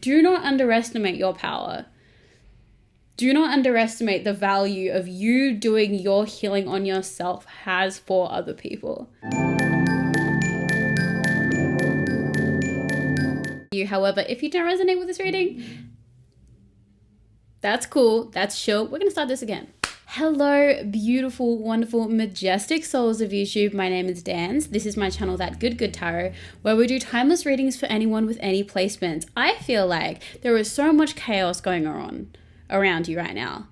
Do not underestimate your power. Do not underestimate the value of you doing your healing on yourself has for other people. However, if you don't resonate with this reading, that's cool, that's chill. We're gonna start this again. Hello, beautiful, wonderful, majestic souls of YouTube. My name is Dans. This is my channel, That Good Tarot, where we do timeless readings for anyone with any placements. I feel like there is so much chaos going on around you right now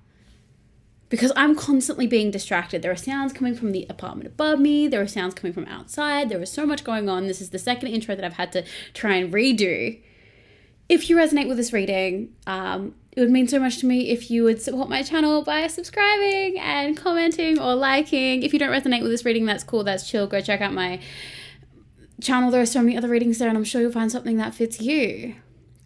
because I'm constantly being distracted. There are sounds coming from the apartment above me. There are sounds coming from outside. There is so much going on. This is the second intro that I've had to try and redo. If you resonate with this reading, it would mean so much to me if you would support my channel by subscribing and commenting or liking. If you don't resonate with this reading, that's cool, that's chill. Go check out my channel. There are so many other readings there, and I'm sure you'll find something that fits you.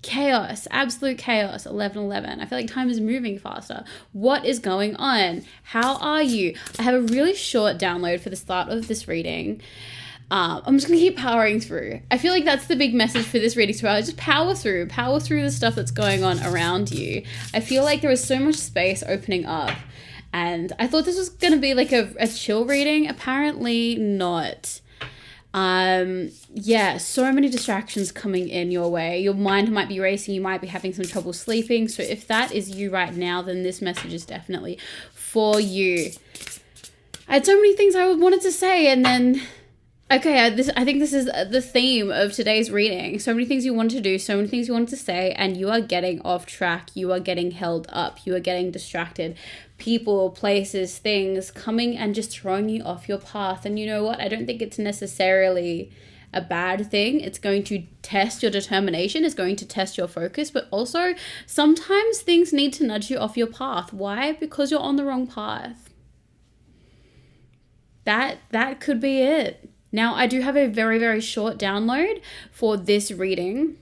Chaos, absolute chaos, 11:11. I feel like time is moving faster. What is going on? How are you? I have a really short download for the start of this reading. I'm just going to keep powering through. I feel like that's the big message for this reading as well. Just power through the stuff that's going on around you. I feel like there is so much space opening up, and I thought this was going to be like a chill reading. Apparently not. Yeah, so many distractions coming in your way. Your mind might be racing. You might be having some trouble sleeping. So if that is you right now, then this message is definitely for you. I had so many things I wanted to say, and then okay, I think this is the theme of today's reading. So many things you wanted to do, so many things you wanted to say, and you are getting off track. You are getting held up. You are getting distracted. People, places, things coming and just throwing you off your path. And you know what? I don't think it's necessarily a bad thing. It's going to test your determination. It's going to test your focus. But also, sometimes things need to nudge you off your path. Why? Because you're on the wrong path. That could be it. Now, I do have a very, very short download for this reading.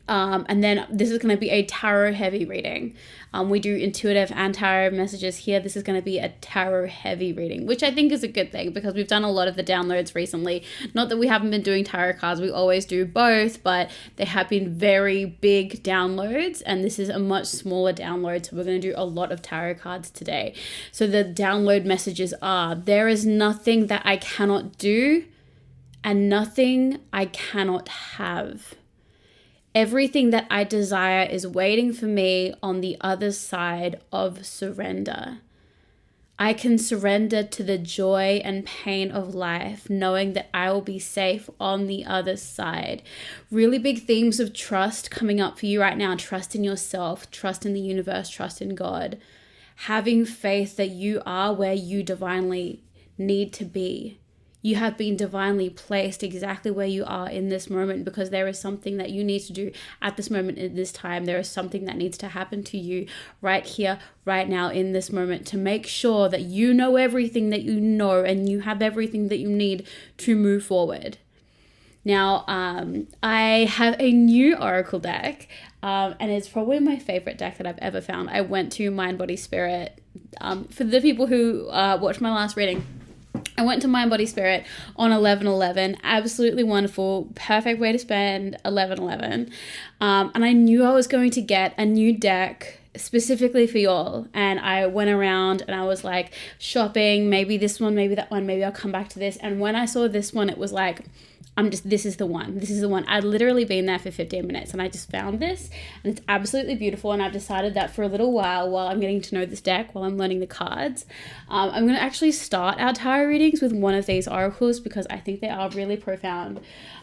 And then this is going to be a tarot heavy reading. We do intuitive and tarot messages here. This is going to be a tarot heavy reading, which I think is a good thing because we've done a lot of the downloads recently. Not that we haven't been doing tarot cards. We always do both, but they have been very big downloads, and this is a much smaller download. So we're going to do a lot of tarot cards today. So the download messages are: there is nothing that I cannot do and nothing I cannot have. Everything that I desire is waiting for me on the other side of surrender. I can surrender to the joy and pain of life, knowing that I will be safe on the other side. Really big themes of trust coming up for you right now. Trust in yourself, trust in the universe, trust in God. Having faith that you are where you divinely need to be. You have been divinely placed exactly where you are in this moment because there is something that you need to do at this moment in this time. There is something that needs to happen to you right here, right now, in this moment to make sure that you know everything that you know and you have everything that you need to move forward. Now, I have a new Oracle deck, and it's probably my favorite deck that I've ever found. I went to Mind, Body, Spirit. For the people who watched my last reading, I went to Mind, Body, Spirit on 11/11. Absolutely wonderful. Perfect way to spend 11/11. And I knew I was going to get a new deck specifically for y'all. And I went around and I was like shopping, maybe this one, maybe that one, maybe I'll come back to this. And when I saw this one, it was like, this is the one. This is the one. I'd literally been there for 15 minutes and I just found this, and it's absolutely beautiful. And I've decided that for a little while I'm getting to know this deck, while I'm learning the cards, I'm going to actually start our tarot readings with one of these oracles because I think they are really profound.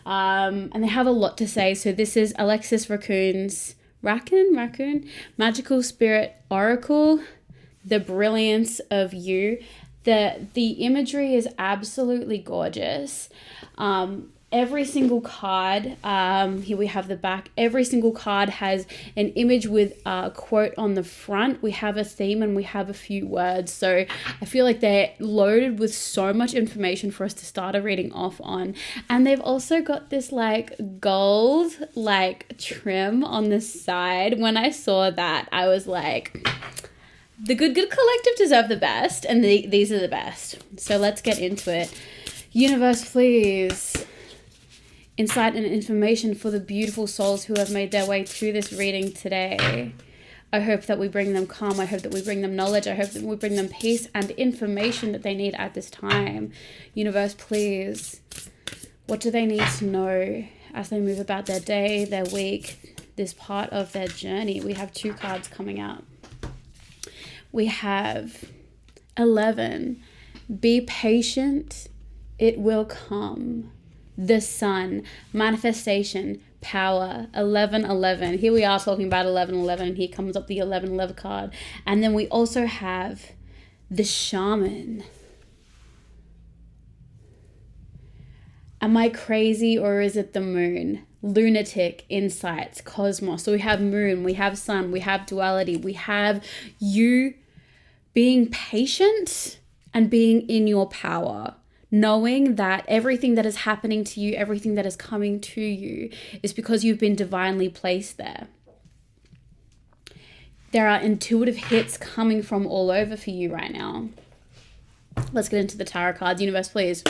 And they have a lot to say. So this is Alexis Raccoon's Raccoon Magical Spirit Oracle, The Brilliance of You. The imagery is absolutely gorgeous. Every single card, here we have the back, every single card has an image with a quote on the front. We have a theme and we have a few words. So I feel like they're loaded with so much information for us to start a reading off on. And they've also got this like gold like trim on the side. When I saw that, I was like, the Good Collective deserve the best, and these are the best. So let's get into it. Universe, please insight and information for the beautiful souls who have made their way through this reading today. I hope that we bring them calm. I hope that we bring them knowledge. I hope that we bring them peace and information that they need at this time. Universe, please. What do they need to know as they move about their day, their week, this part of their journey? We have 2 cards coming out. We have 11. Be patient. It will come. The Sun. Manifestation. Power. 11:11. Here we are talking about 11:11, and here comes up the 11:11 card. And then we also have the Shaman. Am I crazy, or is it the Moon? Lunatic, insights, cosmos. So we have Moon, we have Sun, we have duality, we have you being patient and being in your power. Knowing that everything that is happening to you, everything that is coming to you is because you've been divinely placed there. There are intuitive hits coming from all over for you right now. Let's get into the tarot cards. Universe, please.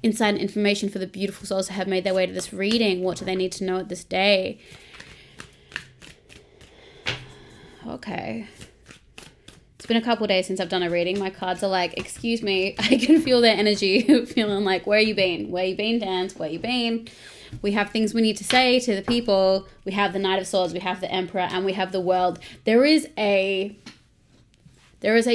Insight and information for the beautiful souls that have made their way to this reading. What do they need to know at this day? Okay. It's been a couple of days since I've done a reading. My cards are like, excuse me, I can feel their energy, feeling like, where you been? Where you been, Dance? Where you been? We have things we need to say to the people. We have the Knight of Swords, we have the Emperor, and we have the World. There is a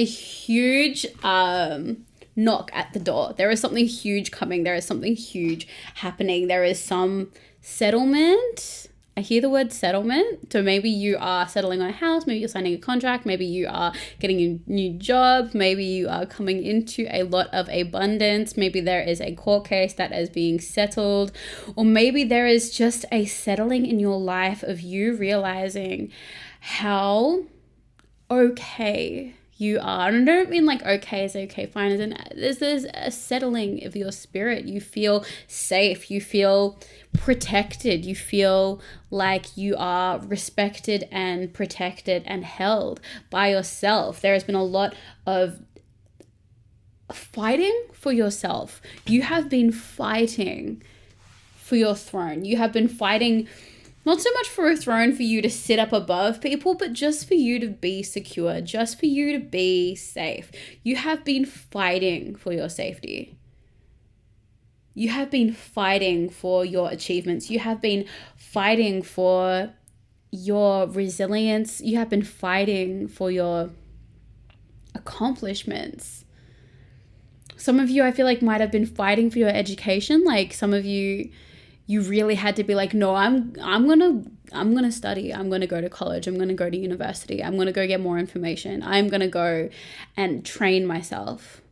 huge knock at the door. There is something huge coming. There is something huge happening. There is some settlement. I hear the word settlement. So maybe you are settling on a house, maybe you're signing a contract, maybe you are getting a new job, maybe you are coming into a lot of abundance, maybe there is a court case that is being settled, or maybe there is just a settling in your life of you realizing how okay you are. And I don't mean like okay is okay, fine. As in, there's a settling of your spirit. You feel safe. You feel protected. You feel like you are respected and protected and held by yourself. There has been a lot of fighting for yourself. You have been fighting for your throne. You have been fighting not so much for a throne for you to sit up above people, but just for you to be secure, just for you to be safe. You have been fighting for your safety. You have been fighting for your achievements. You have been fighting for your resilience. You have been fighting for your accomplishments. Some of you, I feel like, might have been fighting for your education. Like some of you really had to be like, no, I'm gonna study. I'm gonna go to college. I'm gonna go to university. I'm gonna go get more information. I'm gonna go and train myself.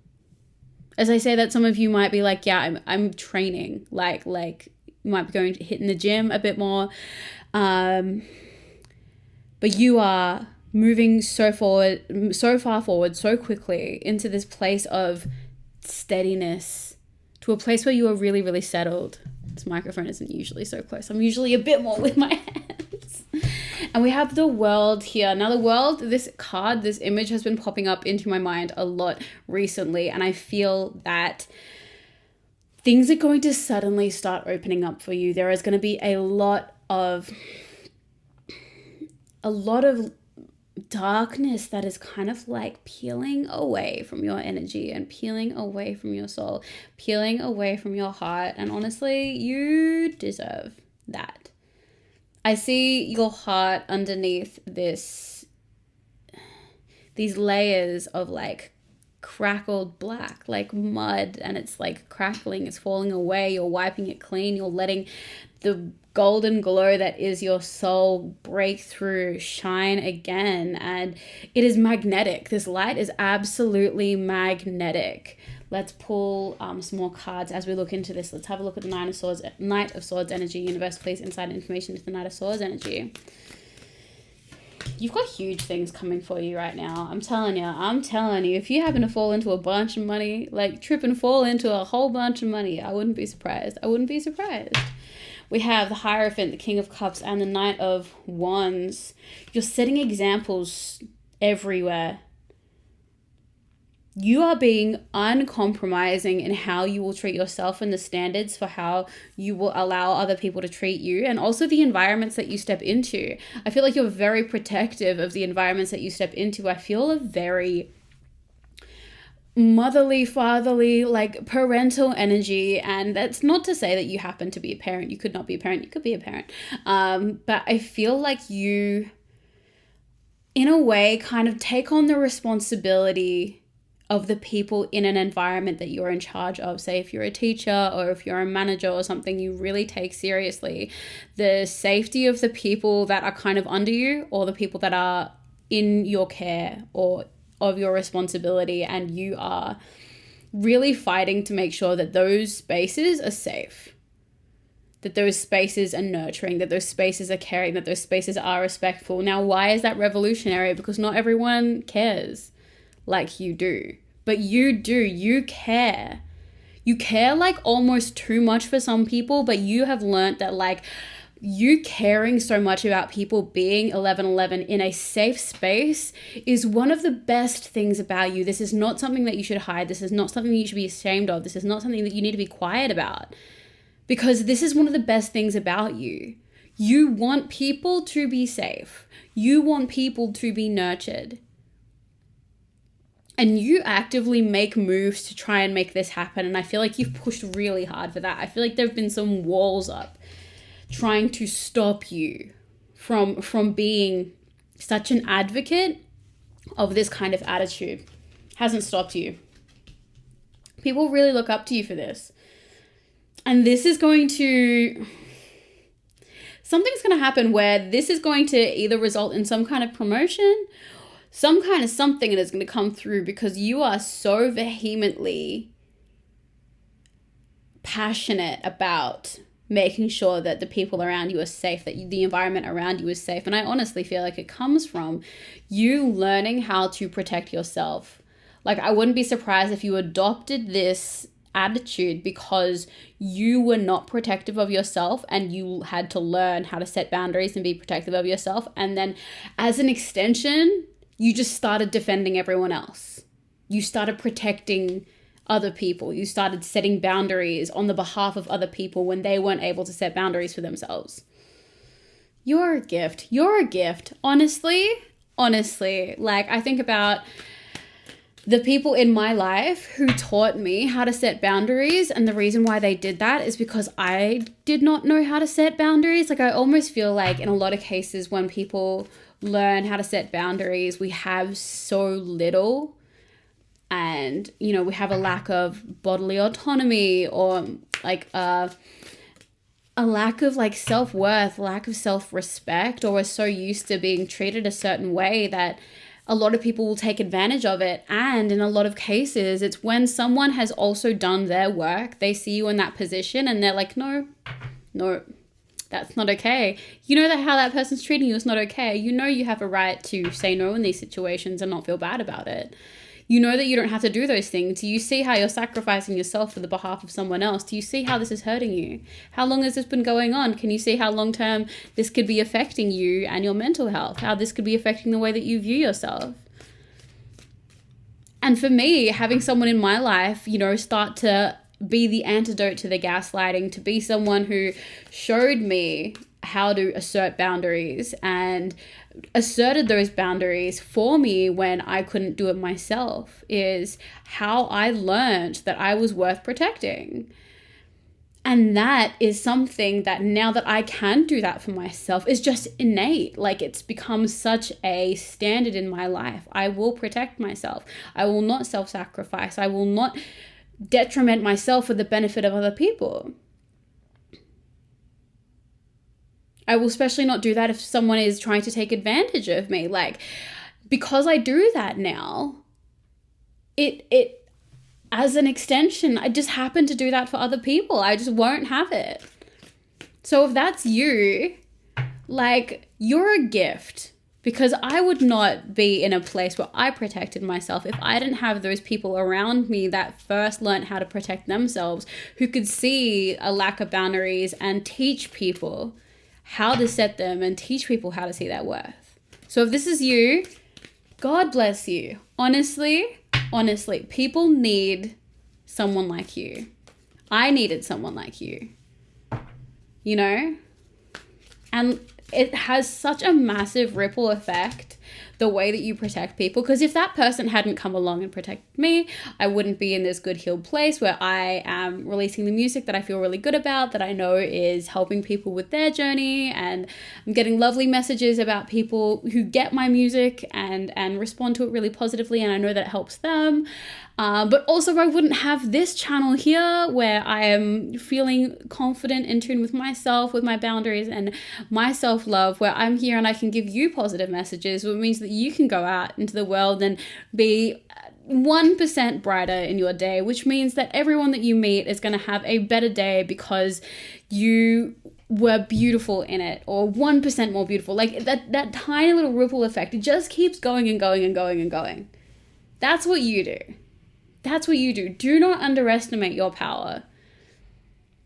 As I say that, some of you might be like, yeah, I'm training. Like you might be going to hitting the gym a bit more. But you are moving so far forward, so quickly into this place of steadiness, to a place where you are really, really settled. This microphone isn't usually so close. I'm usually a bit more with my hands. And we have the World here. Now the World, this card, this image has been popping up into my mind a lot recently. And I feel that things are going to suddenly start opening up for you. There is going to be a lot of darkness that is kind of like peeling away from your energy and peeling away from your soul, peeling away from your heart. And honestly, you deserve that. I see your heart underneath these layers of like crackled black, like mud, and it's like crackling, it's falling away. You're wiping it clean. You're letting the golden glow that is your soul break through, shine again, and it is magnetic. This light is absolutely magnetic. Let's pull some more cards as we look into this. Let's have a look at the Knight of Swords energy. Universe, please, inside information to the Knight of Swords energy. You've got huge things coming for you right now. I'm telling you, if you happen to fall into a bunch of money, like trip and fall into a whole bunch of money, I wouldn't be surprised. We have the Hierophant, the King of Cups, and the Knight of Wands. You're setting examples everywhere. You are being uncompromising in how you will treat yourself and the standards for how you will allow other people to treat you, and also the environments that you step into. I feel like you're very protective of the environments that you step into. I feel a very motherly, fatherly, like parental energy. And that's not to say that you happen to be a parent. You could not be a parent. You could be a parent. But I feel like you, in a way, kind of take on the responsibility of the people in an environment that you're in charge of. Say if you're a teacher or if you're a manager or something, you really take seriously the safety of the people that are kind of under you, or the people that are in your care or of your responsibility, and you are really fighting to make sure that those spaces are safe, that those spaces are nurturing, that those spaces are caring, that those spaces are respectful. Now, why is that revolutionary? Because not everyone cares like you do, but you do. You care. You care like almost too much for some people, but you have learned that like you caring so much about people being 1111 in a safe space is one of the best things about you. This is not something that you should hide. This is not something that you should be ashamed of. This is not something that you need to be quiet about, because this is one of the best things about you. You want people to be safe. You want people to be nurtured. And you actively make moves to try and make this happen. And I feel like you've pushed really hard for that. I feel like there have been some walls up trying to stop you from being such an advocate of this kind of attitude. Hasn't stopped you. People really look up to you for this. And this is going to... something's going to happen where this is going to either result in some kind of promotion, some kind of something that is going to come through, because you are so vehemently passionate about making sure that the people around you are safe, that the environment around you is safe. And I honestly feel like it comes from you learning how to protect yourself. Like, I wouldn't be surprised if you adopted this attitude because you were not protective of yourself and you had to learn how to set boundaries and be protective of yourself. And then as an extension, you just started defending everyone else. You started protecting other people. You started setting boundaries on the behalf of other people when they weren't able to set boundaries for themselves. You're a gift. You're a gift. Honestly, like I think about the people in my life who taught me how to set boundaries, and the reason why they did that is because I did not know how to set boundaries. Like, I almost feel like in a lot of cases when people learn how to set boundaries, we have so little, and we have a lack of bodily autonomy, or like a lack of like self-worth, lack of self-respect, or we're so used to being treated a certain way that a lot of people will take advantage of it. And in a lot of cases, it's when someone has also done their work, they see you in that position and they're like, no, that's not okay. You know that how that person's treating you is not okay. You know you have a right to say no in these situations and not feel bad about it. You know that you don't have to do those things. Do you see how you're sacrificing yourself for the behalf of someone else? Do you see how this is hurting you? How long has this been going on? Can you see how long term this could be affecting you and your mental health? How this could be affecting the way that you view yourself? And for me, having someone in my life, start to be the antidote to the gaslighting, to be someone who showed me how to assert boundaries and asserted those boundaries for me when I couldn't do it myself, is how I learned that I was worth protecting. And that is something that now that I can do that for myself is just innate. Like, it's become such a standard in my life. I will protect myself. I will not self-sacrifice. I will not detriment myself for the benefit of other people. I will especially not do that if someone is trying to take advantage of me. Like, because I do that now, it as an extension, I just happen to do that for other people. I just won't have it. So if that's you, like, you're a gift, because I would not be in a place where I protected myself if I didn't have those people around me that first learned how to protect themselves, who could see a lack of boundaries and teach people how to set them and teach people how to see their worth. So if this is you, God bless you. Honestly, Honestly, people need someone like you. I needed someone like you, you know? And it has such a massive ripple effect, the way that you protect people. Because if that person hadn't come along and protected me, I wouldn't be in this good healed place where I am releasing the music that I feel really good about, that I know is helping people with their journey. And I'm getting lovely messages about people who get my music and respond to it really positively. And I know that it helps them. But also I wouldn't have this channel here where I am feeling confident, in tune with myself, with my boundaries and my self-love, where I'm here and I can give you positive messages, which means that you can go out into the world and be 1% brighter in your day, which means that everyone that you meet is going to have a better day because you were beautiful in it, or 1% more beautiful. Like that tiny little ripple effect, it just keeps going and going and going and going. That's what you do. That's what you do. Do not underestimate your power.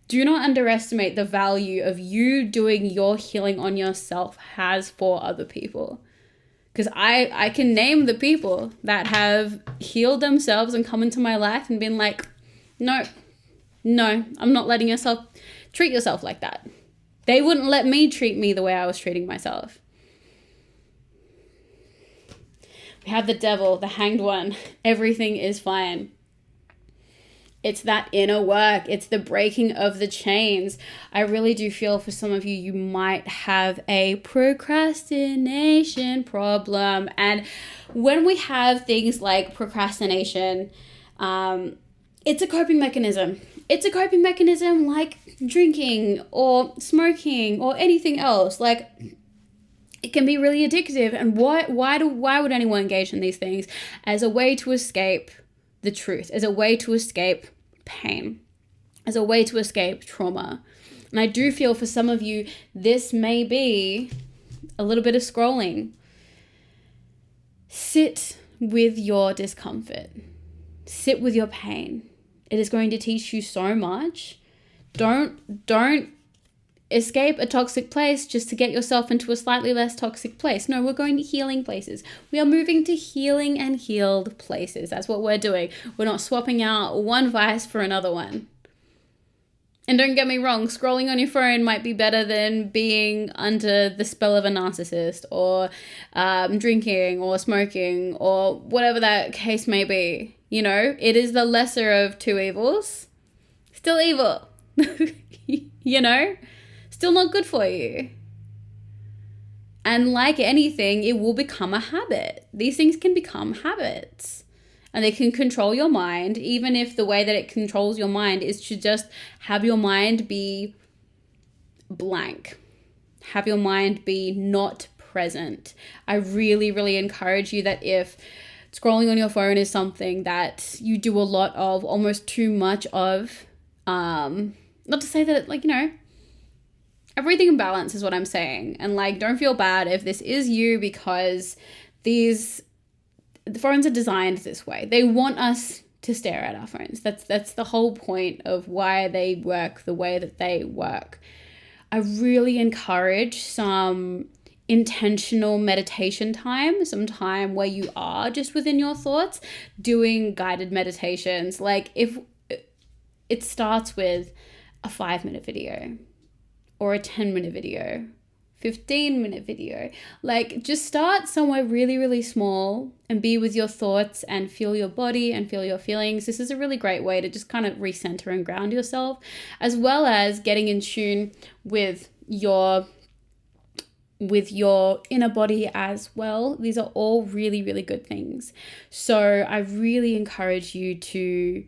Do not underestimate the value of you doing your healing on yourself has for other people. Because I can name the people that have healed themselves and come into my life and been like, no, I'm not letting yourself treat yourself like that. They wouldn't let me treat me the way I was treating myself. We have the devil, the hanged one. Everything is fine. It's that inner work. It's the breaking of the chains. I really do feel for some of you, you might have a procrastination problem. And when we have things like procrastination, it's a coping mechanism. It's a coping mechanism like drinking or smoking or anything else. Like, it can be really addictive. And why would anyone engage in these things? As a way to escape the truth, as a way to escape pain, as a way to escape trauma. And I do feel for some of you, this may be a little bit of scrolling. Sit with your discomfort. Sit with your pain. It is going to teach you so much. Don't escape a toxic place just to get yourself into a slightly less toxic place. No, we're going to healing places. We are moving to healing and healed places. That's what we're doing. We're not swapping out one vice for another one. And don't get me wrong, scrolling on your phone might be better than being under the spell of a narcissist, or drinking or smoking or whatever that case may be. You know, it is the lesser of two evils. Still evil. You know? Still not good for you. And like anything, it will become a habit. These things can become habits. And they can control your mind, even if the way that it controls your mind is to just have your mind be blank. Have your mind be not present. I really, really encourage you that if scrolling on your phone is something that you do a lot of, almost too much of, not to say that, like, you know, everything in balance is what I'm saying. And like, don't feel bad if this is you, because the phones are designed this way. They want us to stare at our phones. That's the whole point of why they work the way that they work. I really encourage some intentional meditation time, some time where you are just within your thoughts, doing guided meditations. Like, if it starts with a 5-minute video or a 10-minute video, 15-minute video, like, just start somewhere really, really small and be with your thoughts and feel your body and feel your feelings. This is a really great way to just kind of recenter and ground yourself, as well as getting in tune with your inner body as well. These are all really, really good things. So I really encourage you to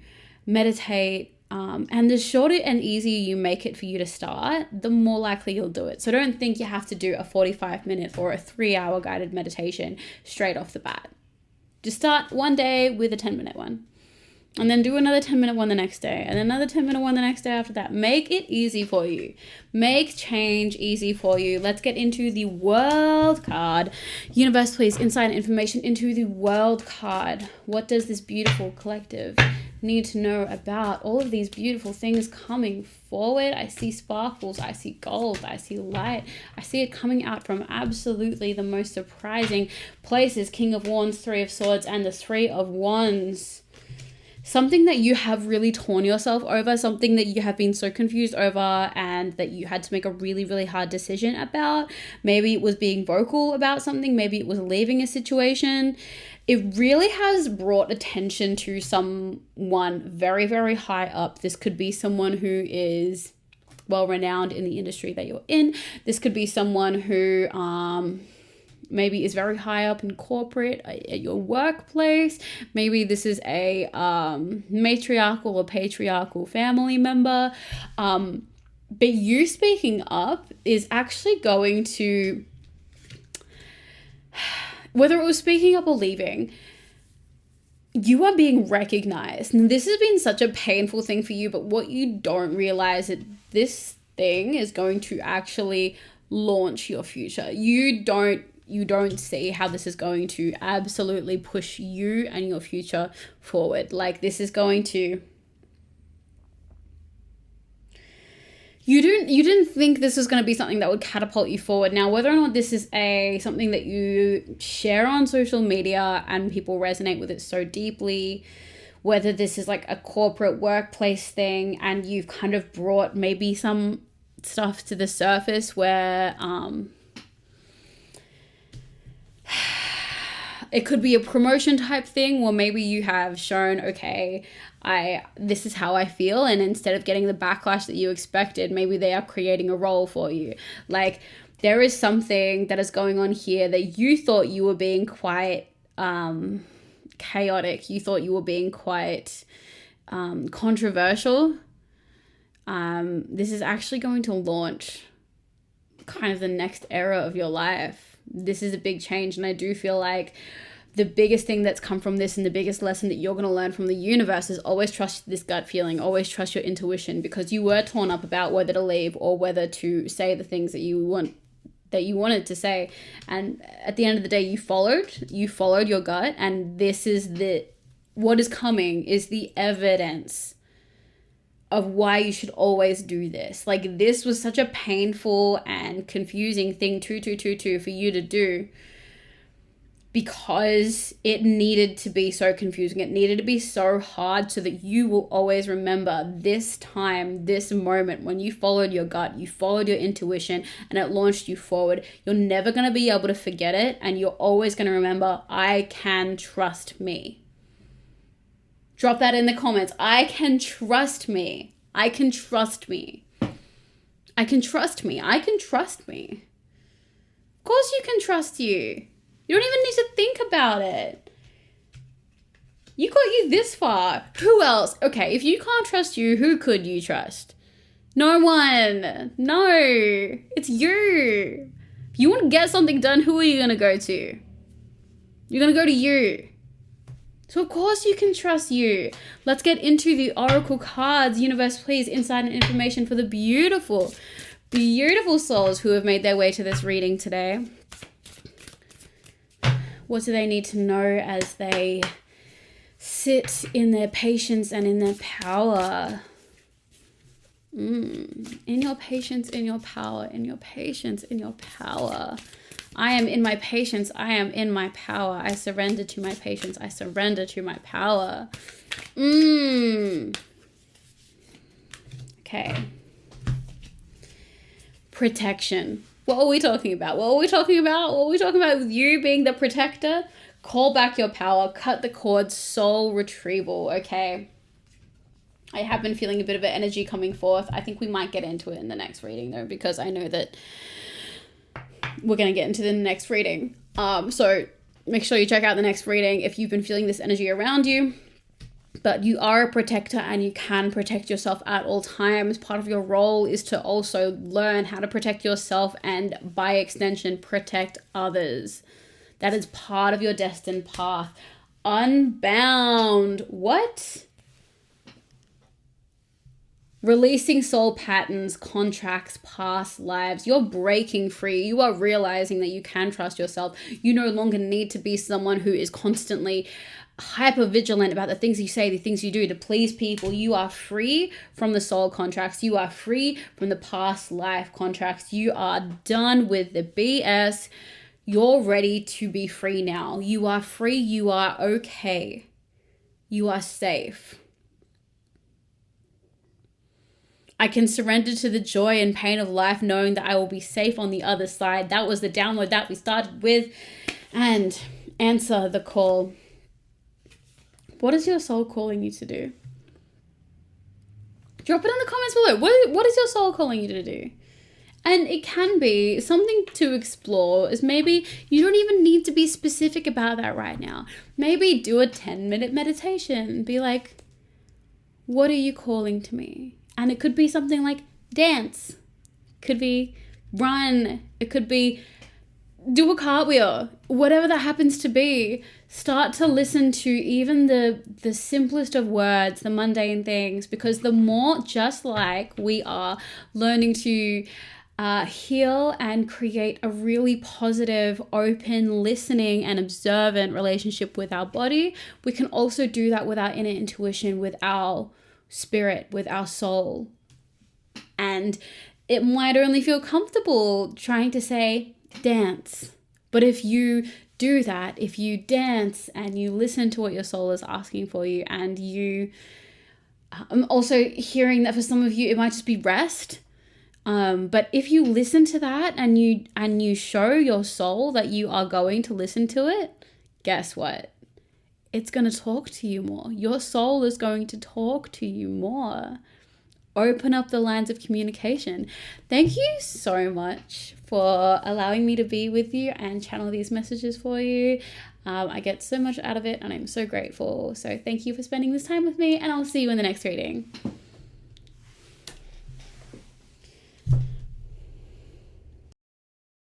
meditate. And the shorter and easier you make it for you to start, the more likely you'll do it. So don't think you have to do a 45-minute or a 3-hour guided meditation straight off the bat. Just start one day with a 10-minute one, and then do another 10-minute one the next day, and another 10-minute one the next day after that. Make it easy for you. Make change easy for you. Let's get into the world card. Universe, please, insight and information into the world card. What does this beautiful collective need to know about all of these beautiful things coming forward? I see sparkles, I see gold, I see light. I see it coming out from absolutely the most surprising places. King of Wands, Three of Swords, and the Three of Wands. Something that you have really torn yourself over, something that you have been so confused over and that you had to make a really, really hard decision about. Maybe it was being vocal about something. Maybe it was leaving a situation. It really has brought attention to someone very, very high up. This could be someone who is well renowned in the industry that you're in. This could be someone who maybe is very high up in corporate at your workplace. Maybe this is a matriarchal or patriarchal family member. But you speaking up is actually going to, whether it was speaking up or leaving, you are being recognized. And this has been such a painful thing for you, but what you don't realize is that this thing is going to actually launch your future. You don't see how this is going to absolutely push you and your future forward. Like, this is going to... You didn't think this was going to be something that would catapult you forward. Now, whether or not this is something that you share on social media and people resonate with it so deeply, whether this is like a corporate workplace thing and you've kind of brought maybe some stuff to the surface where... it could be a promotion type thing, or maybe you have shown, okay, this is how I feel, and instead of getting the backlash that you expected, maybe they are creating a role for you. Like, there is something that is going on here that you thought you were being quite chaotic. You thought you were being quite controversial. This is actually going to launch kind of the next era of your life. This is a big change, and I do feel like the biggest thing that's come from this and the biggest lesson that you're going to learn from the universe is always trust this gut feeling, always trust your intuition, because you were torn up about whether to leave or whether to say the things that you wanted to say, and at the end of the day you followed your gut, and this is what is coming is the evidence of why you should always do this. Like, this was such a painful and confusing thing for you to do, because it needed to be so confusing. It needed to be so hard so that you will always remember this time, this moment when you followed your gut, you followed your intuition, and it launched you forward. You're never going to be able to forget it, and you're always going to remember, I can trust me. Drop that in the comments. I can trust me. I can trust me. I can trust me. I can trust me. Of course you can trust you. You don't even need to think about it. You got you this far. Who else? Okay, if you can't trust you, who could you trust? No one. No. It's you. If you want to get something done, who are you going to go to? You're going to go to you. So of course you can trust you. Let's get into the oracle cards. Universe, please, insight and information for the beautiful, beautiful souls who have made their way to this reading today. What do they need to know as they sit in their patience and in their power? In your patience, in your power, in your patience, in your power. I am in my patience. I am in my power. I surrender to my patience. I surrender to my power. Okay. Protection. What are we talking about? What are we talking about? What are we talking about with you being the protector? Call back your power. Cut the cord. Soul retrieval. Okay. I have been feeling a bit of an energy coming forth. I think we might get into it in the next reading though, because I know that we're going to get into the next reading. So make sure you check out the next reading if you've been feeling this energy around you. But you are a protector and you can protect yourself at all times. Part of your role is to also learn how to protect yourself and, by extension, protect others. That is part of your destined path. Unbound. What? Releasing soul patterns, contracts, past lives. You're breaking free. You are realizing that you can trust yourself. You no longer need to be someone who is constantly hyper vigilant about the things you say, the things you do to please people. You are free from the soul contracts. You are free from the past life contracts. You are done with the BS. You're ready to be free now. You are free. You are okay. You are safe. I can surrender to the joy and pain of life knowing that I will be safe on the other side. That was the download that we started with. And answer the call. What is your soul calling you to do? Drop it in the comments below. What is your soul calling you to do? And it can be something to explore. Is maybe you don't even need to be specific about that right now. Maybe do a 10-minute meditation. Be like, what are you calling to me? And it could be something like dance. It could be run. It could be do a cartwheel. Whatever that happens to be. Start to listen to even the simplest of words, the mundane things. Because the more, just like we are learning to heal and create a really positive, open, listening and observant relationship with our body, we can also do that with our inner intuition, with our spirit, with our soul. And it might only feel comfortable trying to say dance, but if you do that, if you dance and you listen to what your soul is asking for you, and you I'm also hearing that for some of you it might just be rest, but if you listen to that and you show your soul that you are going to listen to it, guess what? It's going to talk to you more. Your soul is going to talk to you more. Open up the lines of communication. Thank you so much for allowing me to be with you and channel these messages for you. I get so much out of it and I'm so grateful. So thank you for spending this time with me, and I'll see you in the next reading.